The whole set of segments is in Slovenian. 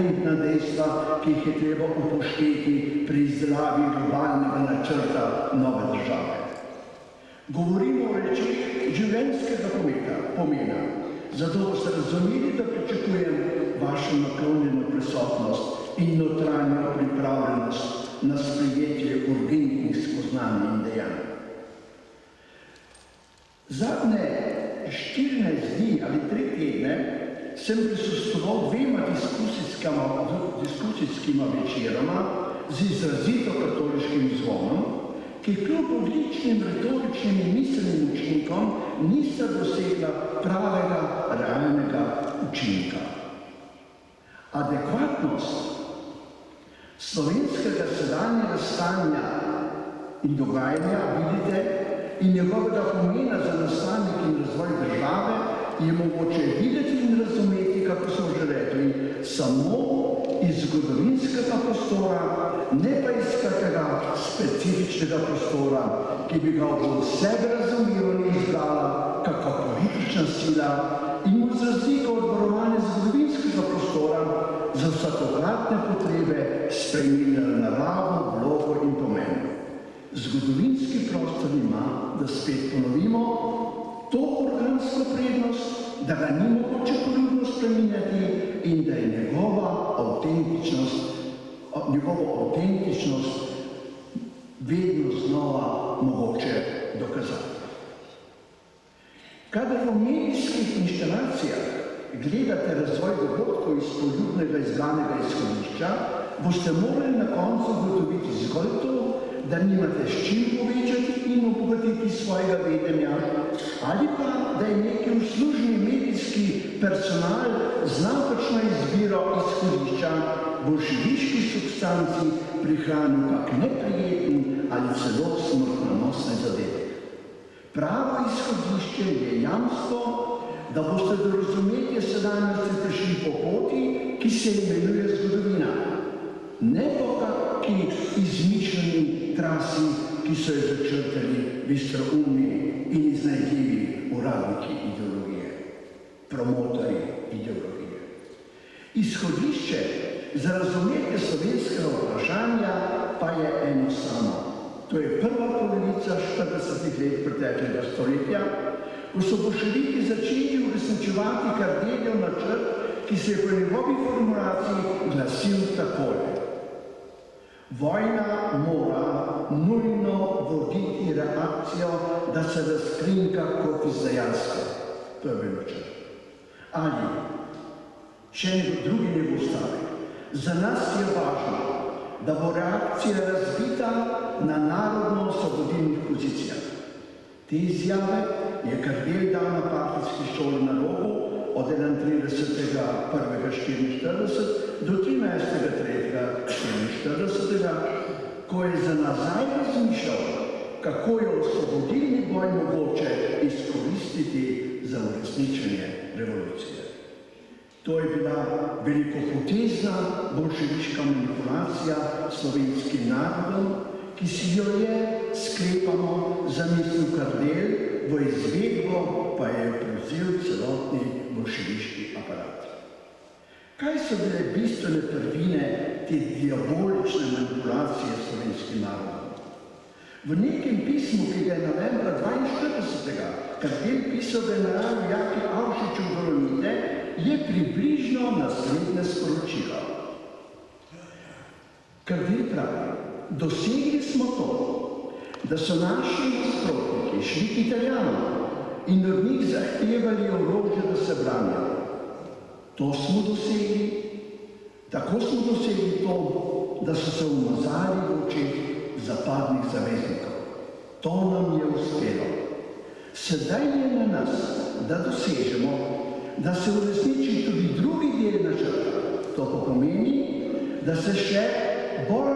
evidentna dejstva, ki jih je treba upošteti pri izdelavi globalnega načrta nove države. Govorimo o rečeh življenjskega pomena, zato boste razumeli, da pričakujem vašo naklonjeno prisotnost in notranjo pripravljenost na sprejetje urgentnih spoznanj in dejanj. Zadnje 14 dni ali 3 tedne sem prisostvoval 2 diskusijskima večeroma z izrazito katoliškim zvonom, ki kljub odličnim retoričnim in miselnim učinkom nista dosegla pravega, realnega učinka. Adekvatnost slovenskega sedanjega stanja in dogajanja, vidite, in njegovega pomena za nastanek in razvoj države je mogoče videti in razumeti, kako so že rekli, samo iz zgodovinskega prostora, ne pa iz kakega specifičnega prostora, ki bi ga v vsega razumivanju izbrala kakva politična sila in mu z razliko od varovanja zgodovinskega prostora za vsakokratne potrebe spremenila naravo, vlogo in pomen. Zgodovinski prostor ima, da spet ponovimo, to organsko prednost, da ga ni mogoče poljubno spreminjati in da je njegova avtentičnost vedno znova mogoče dokazati. Kadar v medijskih inštalacijah gledate razvoj dogodkov iz poljubnega izbranega izhodišča, boste morali na koncu ugotoviti zgolj to, da nimate s čim povečati in obogatiti svojega vedenja, ali pa, da je neki uslužni medijski personal z napačno izbiro izhodišča boljševiški substanci prihranil kak neprijeten ali celo smrtonosne zadeve. Pravo izhodišče je jamstvo, da boste do razumetja sedanjosti prišli po poti, ki se imenuje zgodovina, ne po kakšni izmišljeni trasi, ki so jo začrtali bistroumni in iznajdljivi uradniki ideologije, promotorji ideologije. Izhodišče za razumetje slovenskega vprašanja pa je eno samo. To je prva polovica 40 let preteklega stoletja, ko so boljševiki začeli uresničevati Kardeljev načrt, ki se je po njegovi formulaciji glasil takole. Vojna mora nujno voditi reakcijo, da se razkrinka kot izdajalska. To je bil načrt. Ali, še drugi njegov stavek, za nas je važno, da bo reakcija razbita na narodno-osvobodilnih pozicijah. Te izjave je Kardelj dal na partijski šoli na Rogu od 31.1.44 do 13.3.44, ko je za nazaj razmišljal, kako je osvobodilni boj mogoče izkoristiti za uresničenje revolucije. To je bila velikopotezna boljševiška manipulacija slovenskim narodom, ki si jo je, sklepamo, zamislil Kardelj, v izvedbo pa je prevzel celotni boljševiški aparat. Kaj so bile bistvene prvine te diabolične manipulacije slovenskim narodom? V nekem pismu, ki ga je novembra 42. Kardelj pisal generalu Jaki Avšiču Dolomite, je približno naslednje sporočilo. Kardelj pravi, dosegli smo to, da so naši nasprotniki šli k Italijanom in od njih zahtevali orožje, da se branijo. To smo dosegli, tako smo dosegli to, da so se umazali v očeh zapadnih zaveznikov. To nam je uspelo. Sedaj je na nas, da dosežemo, da se uresniči tudi drugi del načrta. To pa pomeni, da se še bolj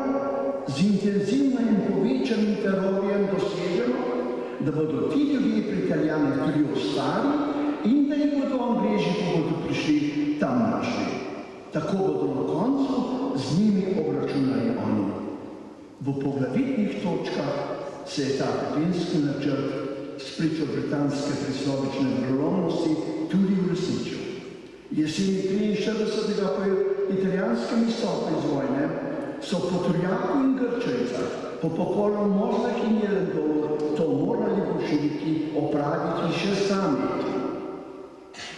z intenzivnim in povečanim terorjem dosežemo, da bodo ti ljudje pri Italijanih tudi ostali in da jih bodo Angleži, ko bodo prišli, tam našli. Tako bodo na koncu z njimi obračunali oni. V poglavitnih točkah se je ta petinski načrt spričo britanske prislovične vrlomnosti tudi uresničil. Jeseni 43. pa je italijanskimi stopi iz vojne so po Turjaku in Grčevcah, po pokolu Mozlek in Jelendol to morali boljševiki opraviti še sami.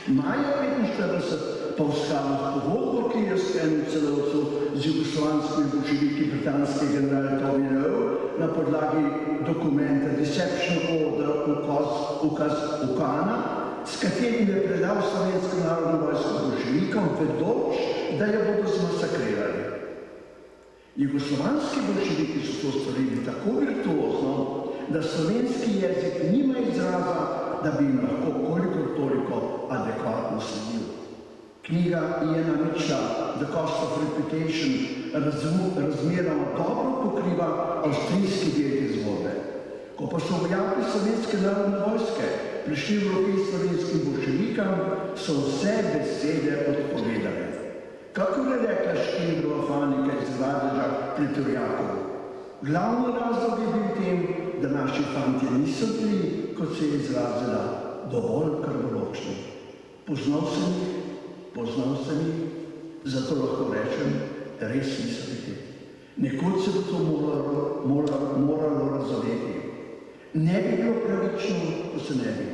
Maja 1945 pa v skladu s pogodbo, ki je sklenil celovcu z jugoslovanskimi boljševiki britanski general Tobinov na podlagi dokumenta Deception Order ukaz Ukana, s katerim je predal Slovensko narodno vojsko boljševikom, vedoč, da jo bodo zmasakrirali. Jugoslovanski boljševiki so to storili tako virtuozno, da slovenski jezik nima izraza, da bi jim lahko kolikor toliko adekvatno sledil. Knjiga Iana Mitchella The Cost of Reputation razmeroma dobro pokriva avstrijski del te zgodbe. Ko pa so vojaki Slovenske narodne vojske prišli v roke slovenskim boljševikom, so vse besede odpovedali. Kako je rekla Škindrova Fanika iz Radeža pri Turjaku? Glavni razlog je bil v tem, da naši fantje niso bili, kot se je izrazila, dovolj krvoločni. Poznal sem jih, zato lahko rečem, res niso bili. Nekoč se bo to moralo razumeti. Ne bi bilo pravično, ko se ne bi.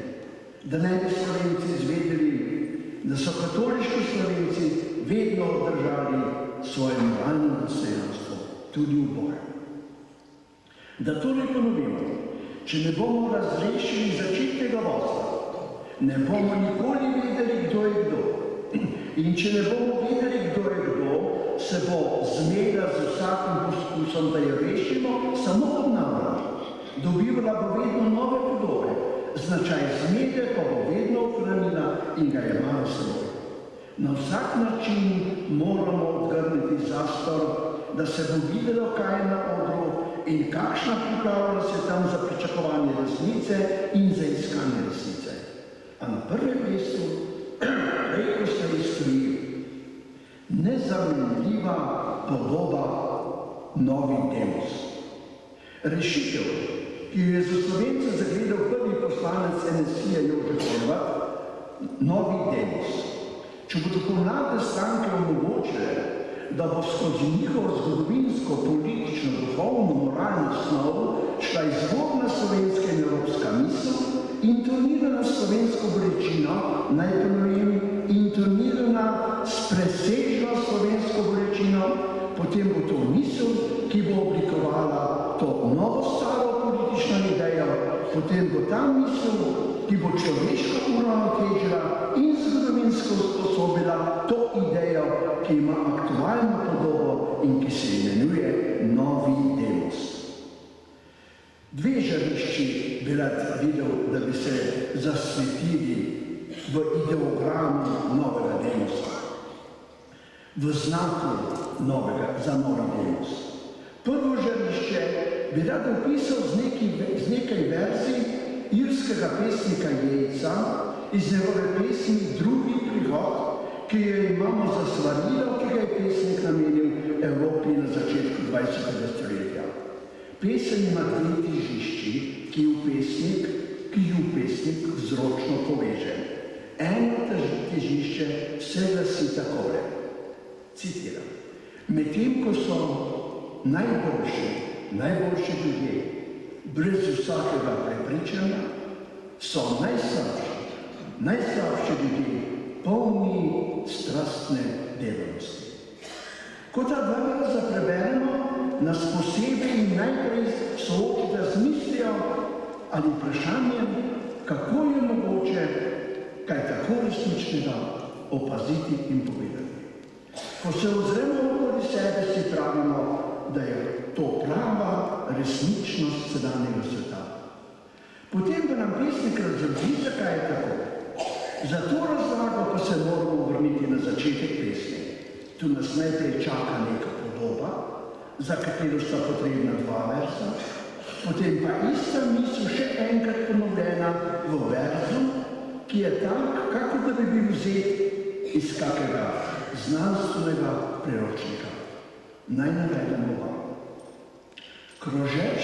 Da ne bi Slovenci izvedeli, da so katoliški Slovenci vedno držali svoje moralno dostojanstvo, tudi v boju. Da torej ponovimo, če ne bomo razrešili začetnega vodstva, ne bomo nikoli vedeli, kdo je kdo. In če ne bomo vedeli, kdo je kdo, se bo zmeda z vsakim poskusom, da jo rešimo, samo obnavljala. Dobivala bo vedno nove podobe, značaj zmede pa bo vedno ohranila in ga jemala seboj. Na vsak način moramo odgrniti zastor, da se bo videlo, kaj je na odru in kakšna pripravljenost je tam za pričakovanje resnice in za iskanje resnice. A na prvem mestu, prej ko se stoji nezamenljiva podoba novi demos. Rešitev, ki jo je za Slovence zagledal prvi poslanec NSI-ja Jožef Horvat, novi demos. Če bodo tako mlade stranke omogočile, da bo skozi njihovo zgodovinsko, politično, duhovno, moralno osnovo šla izvorna slovenska in evropska misel, intonirana slovensko bolečino, naj ponovim, intonirana s presežno slovensko bolečino, potem bo to misel, ki bo oblikovala to novo staro politično idejo, potem bo ta misel, ki bo človeško uravnotežila in zgodovinsko usposobila to idejo, ki ima aktualno podobo in ki se imenuje novi demos. Dve žarišči bi rad videl, da bi se zasvetili v ideogramu novega demosa, v znaku za novi demos. Prvo žarišče bi rad opisal z nekaj verzij irskega pesnika Jejca iz njegove pesmi Drugi prihod, ki jo imamo za svarilo, ki ga je pesnik namenil Evropi na začetku 20. stoletja. Pesem ima dve težišči, ki ju pesnik vzročno poveže. Eno težišče se glasi takole, citiram: medtem ko so najboljši ljudje, brez vsakega prepričanja, so najslabši ljudje, polni strastne delavnosti. Ko ta dva verza preberemo, nas posebej in najprej soočita z mislijo ali vprašanjem, kako je mogoče kaj tako resničnega opaziti in povedati. Ko se ozremo okoli sebe, si pravimo, da je to prava resničnost sedanjega sveta. Potem pa nam pesnik razloži, zakaj je tako. Za to razlago pa se moramo vrniti na začetek pesmi. Tu nas najprej čaka neka podoba, za katero sta potrebna dva verza, potem pa ista misel še enkrat ponovljena v verzu, ki je tak, kako da bi bil vzet iz kakega znanstvenega priročnika. Naj navedemo vam. Krožeč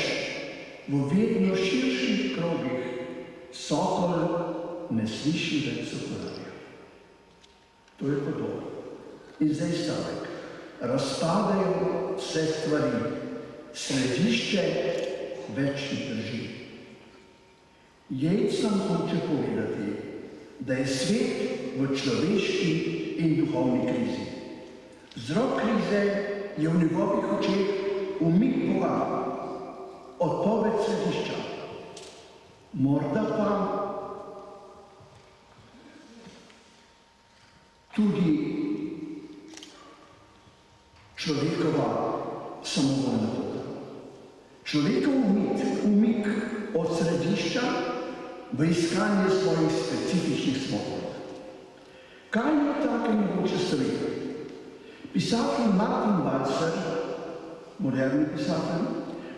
v vedno širših krogih sokol ne sliši več sokolarja. To je podobno. In zdaj stavek. razpadajo vse stvari, središče več ne drži. Jejcem hoče povedati, da je svet v človeški in duhovni krizi. Vzrok krize je v njegovih očeh umik Boga, odpoved središča. Morda pa tudi človekova samovoljna pot. Človekov umik od središča v iskanje svojih specifičnih smotov. Kaj je tako mogoče storiti? Pisatelj Martin Balcer, moderni pisatelj,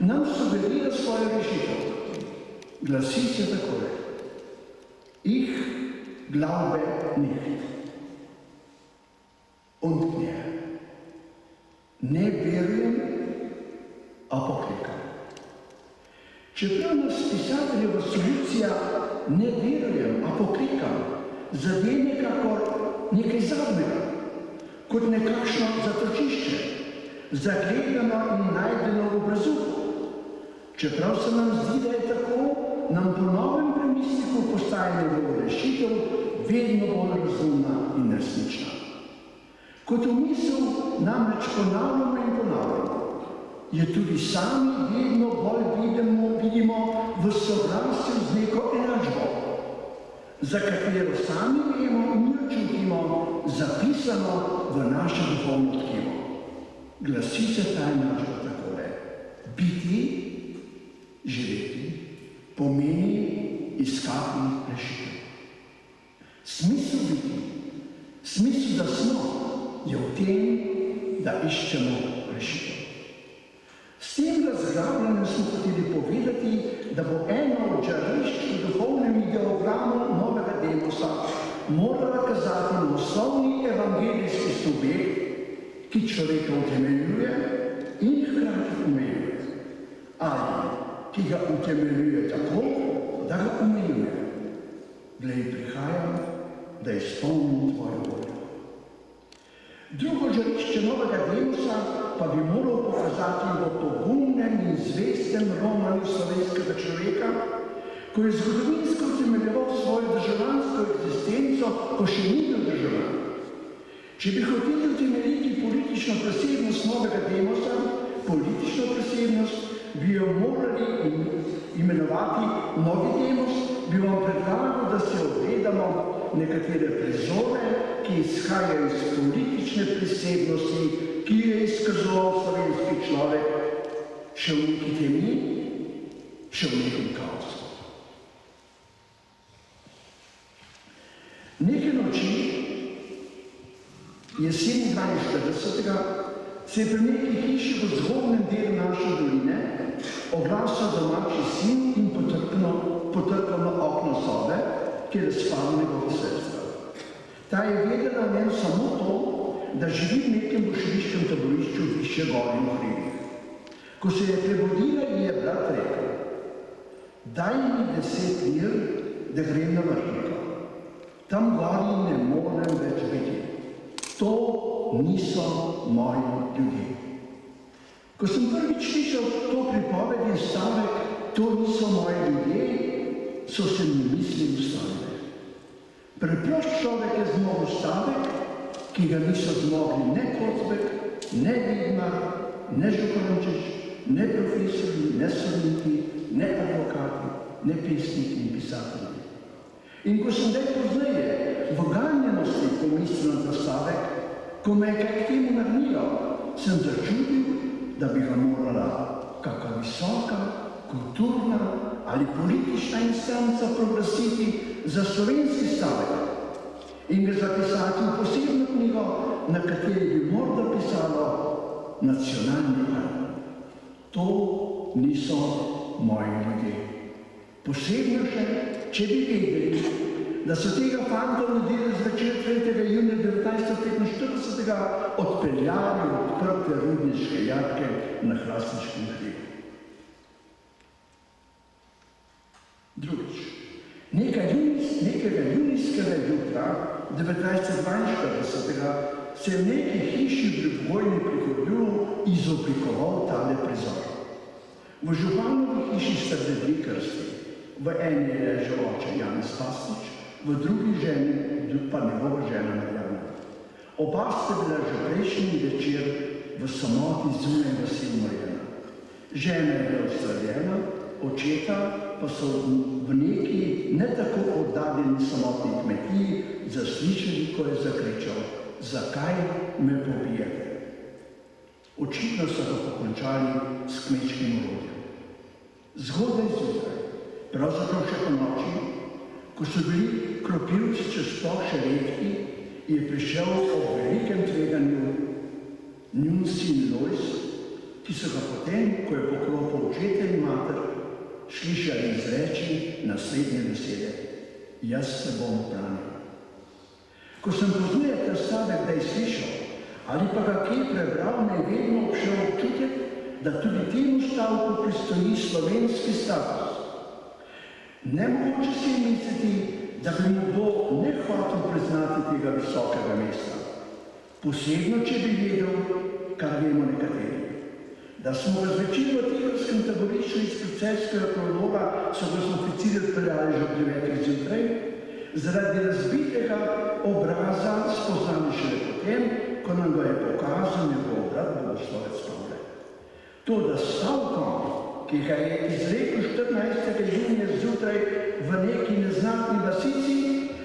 nam sugerira svojo rešitev. Glasi se takole: Ich glaube nicht. Und mir. Ne verujem, a poklikam. Čeprav nas pisateljeva solucija ne verujem, a poklikam, zadene kakor nekaj zadnjega, kot nekakšno zatočišče, zagledano in najdeno v obrazuhu. Čeprav se nam zdi, da je tako, nam po novem premisliku postaje njegova rešitev vedno bolj razumna in resnična. Kot v misel namreč ponavljamo in ponavljamo, je tudi sami vedno bolj vidimo v soglasju z neko enačbo, za katero sami vemo in jo čutimo zapisano v naše duhovno tkivo. Glasi se ta enačba takole: biti, živeti, pomeni iskati rešitev. Smisel biti, smisel, da smo, je v tem, da iščemo rešitev. S tem razglabljanjem smo hoteli povedati, da bo eno od žarišč v duhovnem ideogramu novega demosa morala kazati na osnovni evangelijski subjekt, ki človeka utemeljuje in hkrati omejuje, ali ki ga utemeljuje tako, da ga omejuje. Glej, prihajam, da izpolnim tvojo voljo. Drugo žarišče novega demosa pa bi moral pokazati v pogumnem in zvestem romanju slovenskega človeka, ko je zgodovinsko utemeljeval svojo državljansko eksistenco, ko še ni bil državljan. Če bi hoteli utemeljiti politično presebnost novega demosa, politično presebnost, bi jo morali imenovati novi demos, bi vam predlagal, da se ogledamo nekatere prizore, ki izhajajo iz politične presebnosti, ki jo je izkazoval slovenski človek, še v neki temi, še v nekem kaosu. Neke noči, jeseni 42. se je pri neki hiši v zgornjem delu naše doline oglasil domači sin in potrkal na okno sobe, kjer je spal njegova sestra. Ta je vedela o njem samo to, da živi v nekem boljševiškem taborišču višje gori v hribih. Ko se je prebudila, ji je brat rekel: daj mi 10 lir, da grem na vrhnika. Tam gori ne morem več biti. To niso moji ljudje. Ko sem prvič slišal to pripoved in stavek, to niso moji ljudje, so se mi misli ustavile. Preprost človek je zmogel stavek, ki ga niso zmogli ne Kocbek, ne Vidmar, ne Župančič, ne profesori, ne sodniki, ne advokati, ne pesniki in pisatelji. In ko sem daj pozneje v ganjenosti pomislil na ta stavek, ko me je kaj k temu nagnilo, sem začutil, da bi ga morala kakva visoka, kulturna ali politična instanca proglasiti za slovenski stavek in ga zapisati v posebno knjigo, na kateri bi morda pisalo nacionalni album. To niso moji ljudje. Posebno še, če bi vedeli, da so tega fanta v nedeljo zvečer 3. junija 1945 odpeljali v odprte rudniške jatke na Hrastniškem hribu. Drugič, nekega junijskega jutra 1942 se je v neki hiši pri Vojni pri Horjulu izoblikoval tale prizor. V županovi hiši sta dve krsti. V eni je ležal oče Janez Pastič, v drugi ženi pa njegova žena Marjana. Oba sta bila že prejšnji večer v samoti zunaj vasi umorjena. Žena je bila ustvarjena, očeta pa so v neki ne tako oddaljeni samotni kmetiji zaslišali, ko je zakričal: "Zakaj me pobijate?" Očitno so ga pokončali s kmečkim orodjem. Zgodaj zjutraj, pravzaprav še po noči, ko so bili kropilci čez sploh še redki, je prišel ob velikem tveganju njun sin Lojz, ki so ga potem, ko je poklopil očeta in mater, slišali izreči naslednje besede: "Jaz se bom branil." Ko sem pozneje ta stavek kdaj slišal ali pa ga kje prebral, me je vedno obšel občutek, da tudi temu stavku pristoji slovenski status. Nemogoče si misliti, da bi mu kdo ne hotel priznati tega visokega mesta. Posebno, če bi vedel, kar vemo nekateri. Da smo ga zvečer v tihorskem taborišču iz Celjskega prologa, so ga oficirji odpeljali že ob 9. zjutraj, zaradi razbitega obraza spoznali šele potem, ko nam ga je pokazal njegov brat blagoslovec Pavle. Toda stavkom, ki ga je izrekel 14. junija zjutraj v neki neznatni vasici,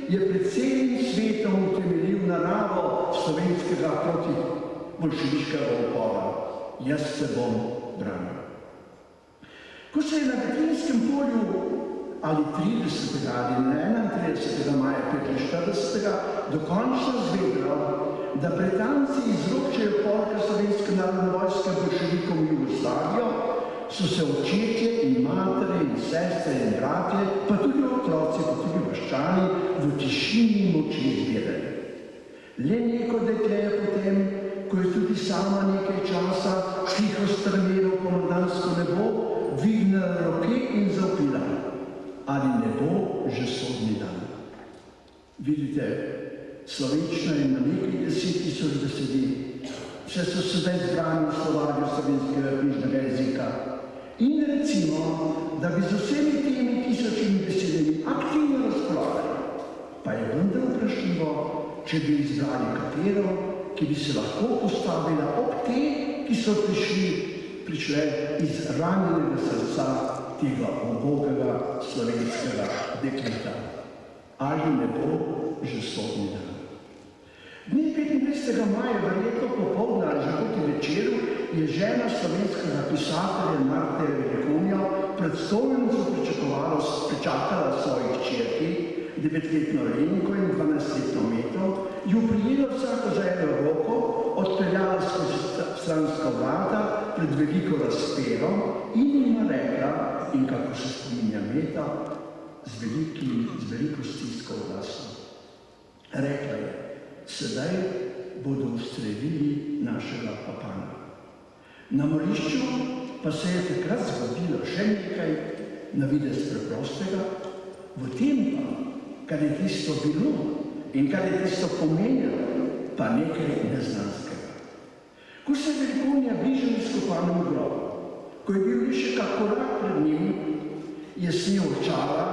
je pred celim svetom utemeljil naravo slovenskega protibolševiškega upora: "Jaz se bom branil." Ko se je na Vetrinjskem polju ali 30. ali 31. maja 1945 dokončno zvedelo, da Britanci izročajo polka Slovenske narodne vojske bolševikom v Jugoslavijo, so se očetje in matere in sestre in bratje, pa tudi otroci, pa tudi vaščani v tišini moči zbirali. Le neko dekle je potem, ko je tudi sama nekaj časa tiho strmela v pomladansko nebo, dvignila roke in zavpila: "Ali ne bo že sodni dan?" Vidite, slovenščina ima nekaj 10.000 besedi. Vse so sedaj zbrani v slovarju slovenskega knjižnega jezika. In recimo, da bi z vsemi temi tisočimi besedami aktivno razpolagali, pa je vendar vprašljivo, če bi izbrali katero, ki bi se lahko postavila ob te, ki so prišle iz ranjenega srca tega ubogega slovenskega dekleta. Ali ne bo že sodni dan? Dne 25. maja, verjetno popoldne ali že proti večeru, je žena slovenskega pisatelja Marte Velikonja pred stolnico pričakala svoji hčerki, 9-letno Lenko in 12-letno Meto, ju prijela vsako za eno roko, odpeljala skozi stranska vrata pred veliko razpero in jima rekla, in kako se spominja Meta, z veliko stisko v glasu. Rekla je: "Sedaj bodo ustrelili našega papana." Na morišču pa se je takrat zgodilo še nekaj na videz preprostega, v tem pa, kar je tisto bilo in kar je tisto pomenilo, pa nekaj neznanskega. Ko se je Velikonja bližal izkopanemu grobu, ko je bil še kak korak pred njim, je snel očala,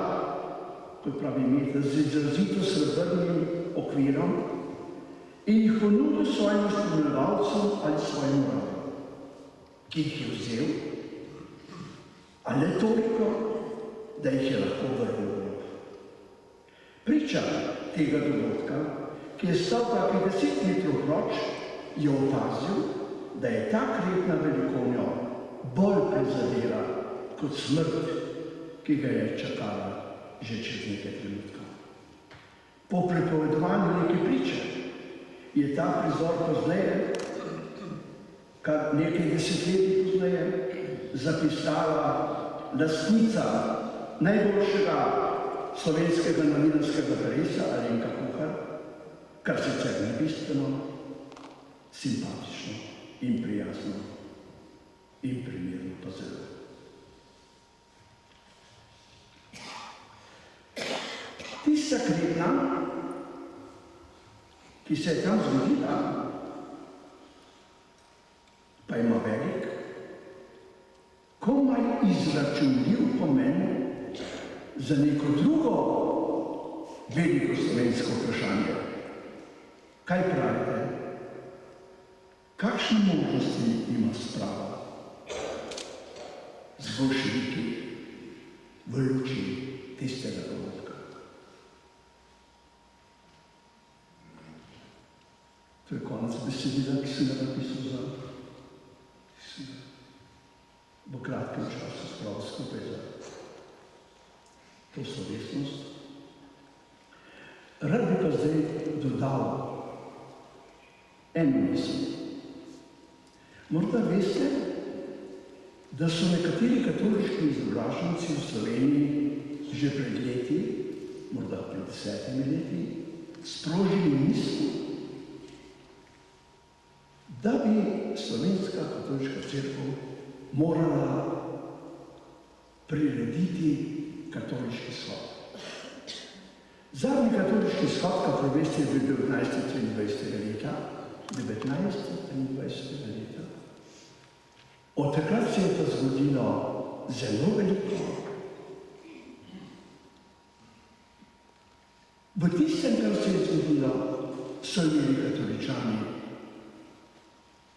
kot pravi Meta, z izrazito srebrnim okvirom in jih ponudil svojemu spremljevalcu ali svojemu rabu, ki jih je vzel, a le toliko, da jih je lahko vrnil v grob. Priča tega dogodka, ki je stal kakih 10 metrov proč, je opazil, da je ta kretna Velikonjo bolj prizadela kot smrt, ki ga je čakala že čez nekaj trenutkov. Po pripovedovanju neke priče je ta prizor pozneje, kar nekaj desetletij pozneje, zapisala lastnica najboljšega slovenskega novinarskega presa Alenka Kuhar, kar sicer ni bistveno, simpatično in prijazno in primerno pa zelo. Tista kretna, ki se je tam zgodila, pa ima velik, komaj izračunljiv pomen za neko drugo veliko slovensko vprašanje. Kaj pravite? Kakšne možnosti ima sprava z boljševiki v luči tistega dogodka? To je konec besedila, ki sem ga napisal za v kratkem času spravil skupaj za to slovesnost. Rad bi pa zdaj dodal eno misel. Morda veste, da so nekateri katoliški izobraženci v Sloveniji že pred leti, morda pred 10 leti, sprožili misel, da bi Slovenska katoliška cerkev morala prirediti katoliški shod. Zadnji katoliški shod, kako veste, je bil 1923 leta. Od takrat se je pa zgodilo zelo veliko. V tistem, kar se je zgodilo, so imeli katoličani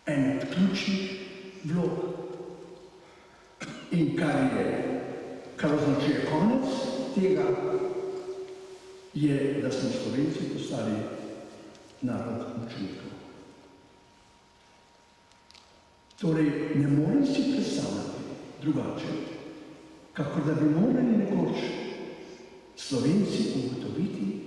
en od ključnih vlog. In kar označuje konec tega, je, da smo Slovenci postali narod mučenikov. Torej, ne morem si predstavljati drugače, kako da bi morali nekoč Slovenci ugotoviti,